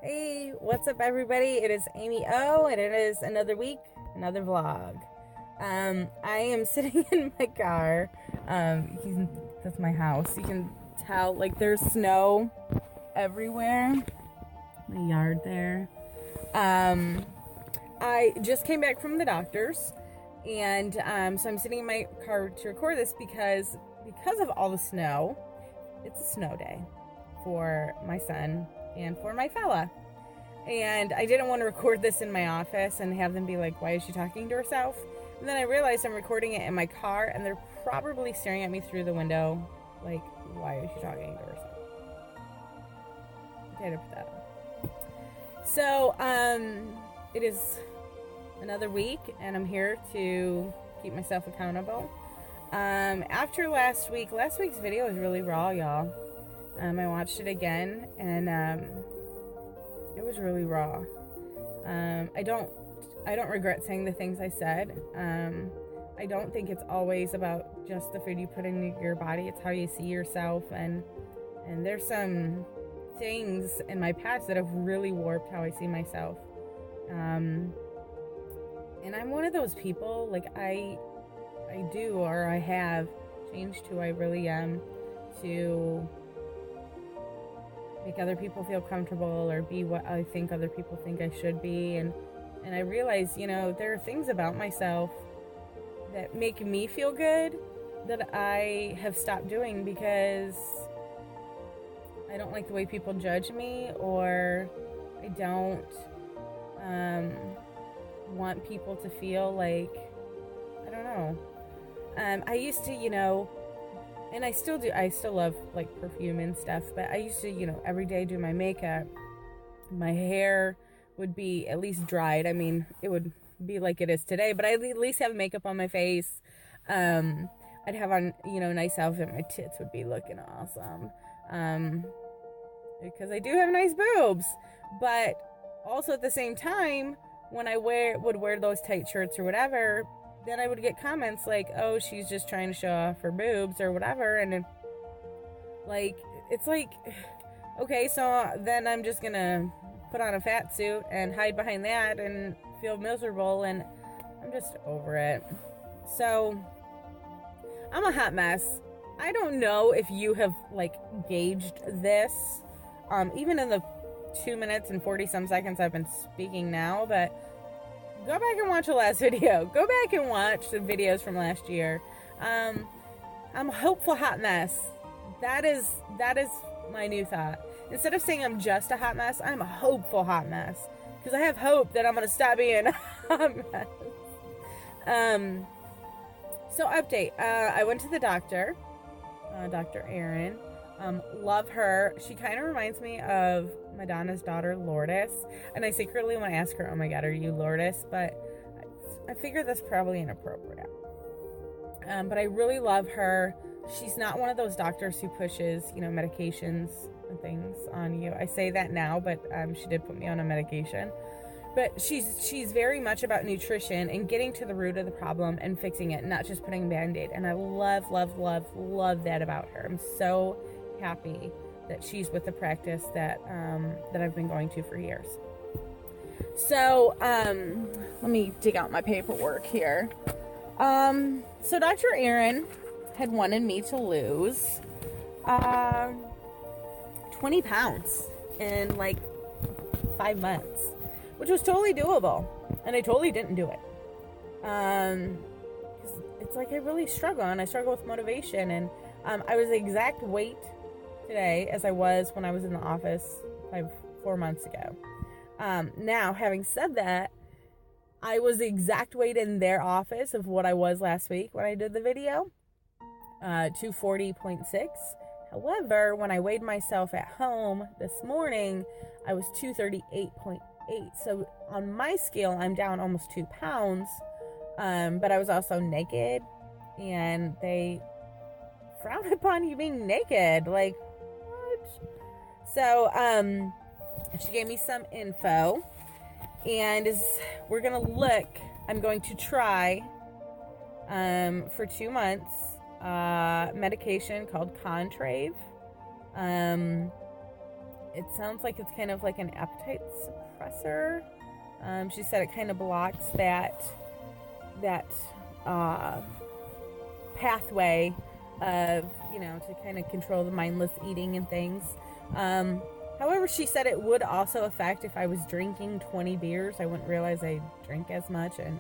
Hey, what's up, everybody? It is Amy O, and it is another week, another vlog. I am sitting in my car. That's my house. You can tell, like, there's snow everywhere. My yard there. I just came back from the doctor's, and so I'm sitting in my car to record this because of all the snow. It's a snow day for my son and for my fella. And I didn't want to record this in my office and have them be like, why is she talking to herself? And then I realized I'm recording it in my car, and they're probably staring at me through the window like, why is she talking to herself? Okay, to put that on. So, it is another week, and I'm here to keep myself accountable. After last week's video was really raw, y'all. I watched it again, and it was really raw. I don't regret saying the things I said. I don't think it's always about just the food you put in your body. It's how you see yourself, and there's some things in my past that have really warped how I see myself. And I'm one of those people, like, I do, or I have changed who I really am to make other people feel comfortable or be what I think other people think I should be. And I realize, there are things about myself that make me feel good that I have stopped doing because I don't like the way people judge me, or I don't want people to feel like, I don't know. I used to, and I still do, I still love, like, perfume and stuff, but I used to, every day do my makeup. My hair would be at least dried. I mean, it would be like it is today, but I'd at least have makeup on my face. I'd have on, nice outfit. My tits would be looking awesome. Because I do have nice boobs. But also at the same time, when I would wear those tight shirts or whatever, then I would get comments like, oh, she's just trying to show off her boobs or whatever. And like, it's like, okay, so then I'm just gonna put on a fat suit and hide behind that and feel miserable, and I'm just over it. So I'm a hot mess. I don't know if you have, like, gauged this, even in the 2 minutes and 40 some seconds I've been speaking now, but go back and watch the last video. Go back and watch the videos from last year. I'm a hopeful hot mess. That is my new thought. Instead of saying I'm just a hot mess, I'm a hopeful hot mess. Because I have hope that I'm going to stop being a hot mess. So update. I went to the doctor. Dr. Erin. Love her. She kind of reminds me of Madonna's daughter, Lourdes. And I secretly want to ask her, oh my God, are you Lourdes? But I figure that's probably inappropriate. But I really love her. She's not one of those doctors who pushes, medications and things on you. I say that now, but she did put me on a medication. But she's very much about nutrition and getting to the root of the problem and fixing it, not just putting a Band-Aid. And I love, love, love, love that about her. I'm so happy that she's with the practice that I've been going to for years. So let me dig out my paperwork here. So Dr. Erin had wanted me to lose 20 pounds in like 5 months, which was totally doable, and I totally didn't do it. It's like I really struggle, and I struggle with motivation, and I was the exact weight today as I was when I was in the office 4 months ago. Now, having said that, I was the exact weight in their office of what I was last week when I did the video, 240.6. However, when I weighed myself at home this morning, I was 238.8. So on my scale, I'm down almost 2 pounds. But I was also naked, and they frown upon you being naked. Like, what? So, she gave me some info, and we're gonna look, I'm going to try, for 2 months, medication called Contrave. It sounds like it's kind of like an appetite suppressor. She said it kind of blocks that pathway of, to kind of control the mindless eating and things. However, she said it would also affect if I was drinking 20 beers. I wouldn't realize I drink as much and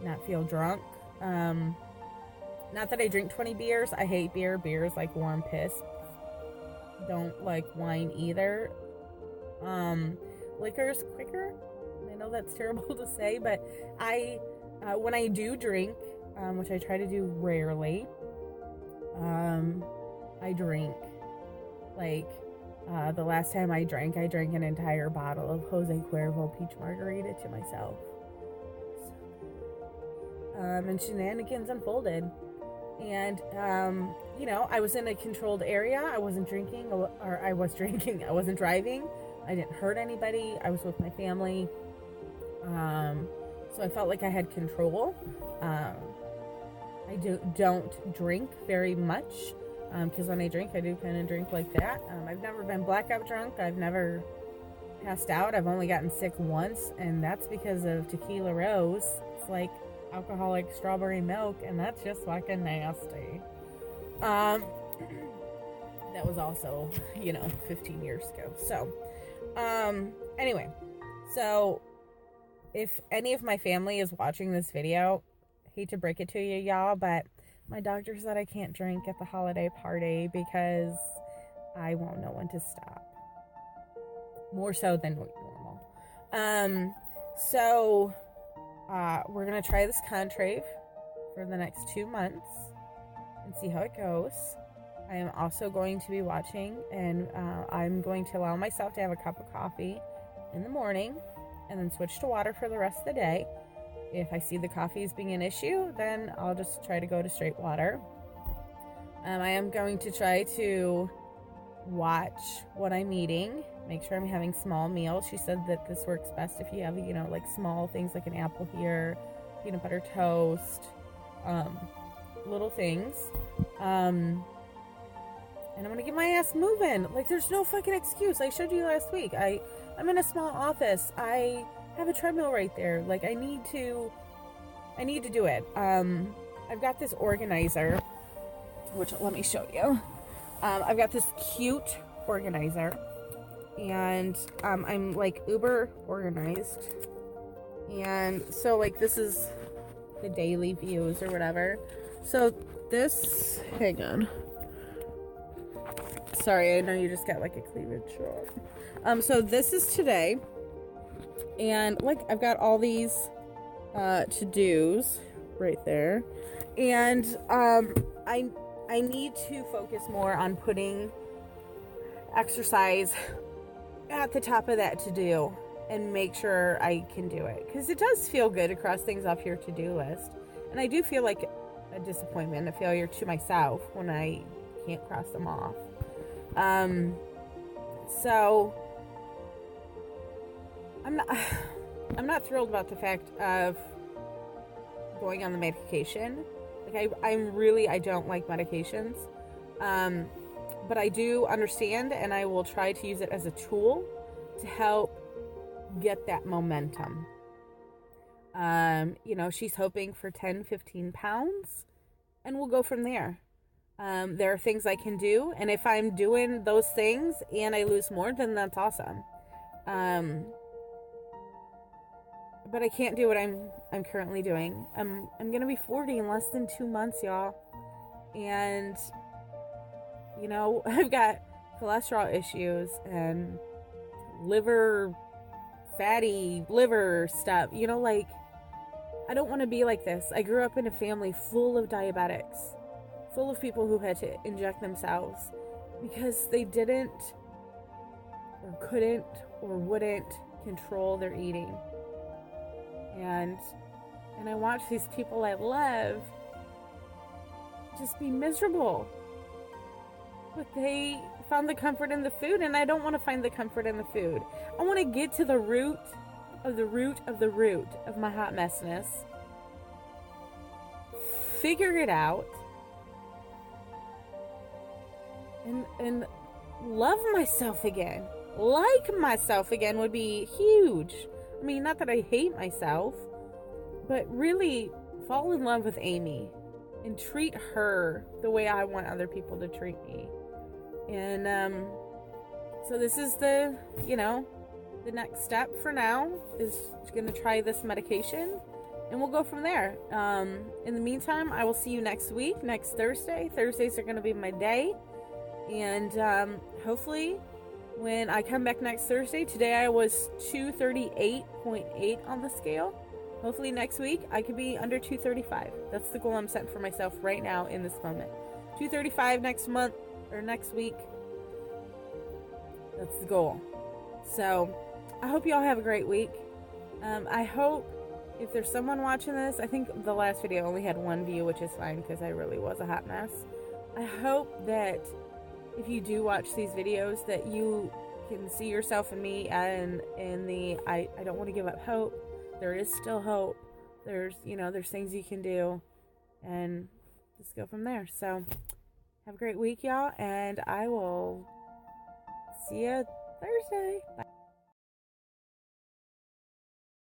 not feel drunk. Not that I drink 20 beers. I hate beer. Beer is like warm piss. Don't like wine either. Liquor's quicker. I know that's terrible to say, but when I do drink, which I try to do rarely, I drink. Like, the last time I drank an entire bottle of Jose Cuervo peach margarita to myself. And shenanigans unfolded. And, I was in a controlled area. I wasn't drinking, or I was drinking. I wasn't driving. I didn't hurt anybody. I was with my family. So I felt like I had control. I don't drink very much, because when I drink, I do kind of drink like that. I've never been blackout drunk. I've never passed out. I've only gotten sick once, and that's because of Tequila Rose. It's like alcoholic strawberry milk, and that's just fucking nasty. That was also, 15 years ago. So, anyway, so if any of my family is watching this video, hate to break it to you, y'all, but my doctor said I can't drink at the holiday party because I won't know when to stop. More so than normal. So we're going to try this Contrave for the next 2 months and see how it goes. I am also going to be watching, and I'm going to allow myself to have a cup of coffee in the morning and then switch to water for the rest of the day. If I see the coffee as being an issue, then I'll just try to go to straight water. I am going to try to watch what I'm eating, make sure I'm having small meals. She said that this works best if you have, like small things like an apple here, peanut butter toast, little things. And I'm gonna get my ass moving. Like, there's no fucking excuse. I showed you last week. I'm in a small office. I have a treadmill right there. Like, I need to do it. I've got this organizer, which, let me show you. I've got this cute organizer, and I'm like uber organized. And so, like, this is the daily views or whatever. So this, hang on. Sorry, I know you just got like a cleavage shot. So this is today, and like I've got all these to-dos right there, and I need to focus more on putting exercise at the top of that to-do and make sure I can do it, because it does feel good to cross things off your to-do list, and I do feel like a disappointment, a failure to myself when I can't cross them off. So I'm not thrilled about the fact of going on the medication. Like, I don't like medications. But I do understand, and I will try to use it as a tool to help get that momentum. She's hoping for 10, 15 pounds, and we'll go from there. There are things I can do, and if I'm doing those things and I lose more, then that's awesome. But I can't do what I'm currently doing. I'm gonna be 40 in less than 2 months, y'all. And I've got cholesterol issues and fatty liver stuff. I don't want to be like this. I grew up in a family full of diabetics, full of people who had to inject themselves because they didn't or couldn't or wouldn't control their eating. And I watch these people I love just be miserable. But they found the comfort in the food, and I don't want to find the comfort in the food. I want to get to the root of the root of the root of my hot messness. Figure it out. And love myself again. Like myself again would be huge. I mean, not that I hate myself, but really fall in love with Amy and treat her the way I want other people to treat me. And so this is the next step for now is going to try this medication, and we'll go from there. In the meantime, I will see you next week, next Thursday. Thursdays are going to be my day, and hopefully when I come back next Thursday, today I was 238.8 on the scale. Hopefully next week I could be under 235. That's the goal I'm setting for myself right now in this moment. 235 next month or next week. That's the goal. So I hope you all have a great week. I hope if there's someone watching this, I think the last video only had 1 view, which is fine because I really was a hot mess. I hope that if you do watch these videos that you can see yourself in me and in the I don't want to give up hope. There is still hope. There's things you can do, and just go from there. So have a great week, y'all, and I will see you Thursday. Bye.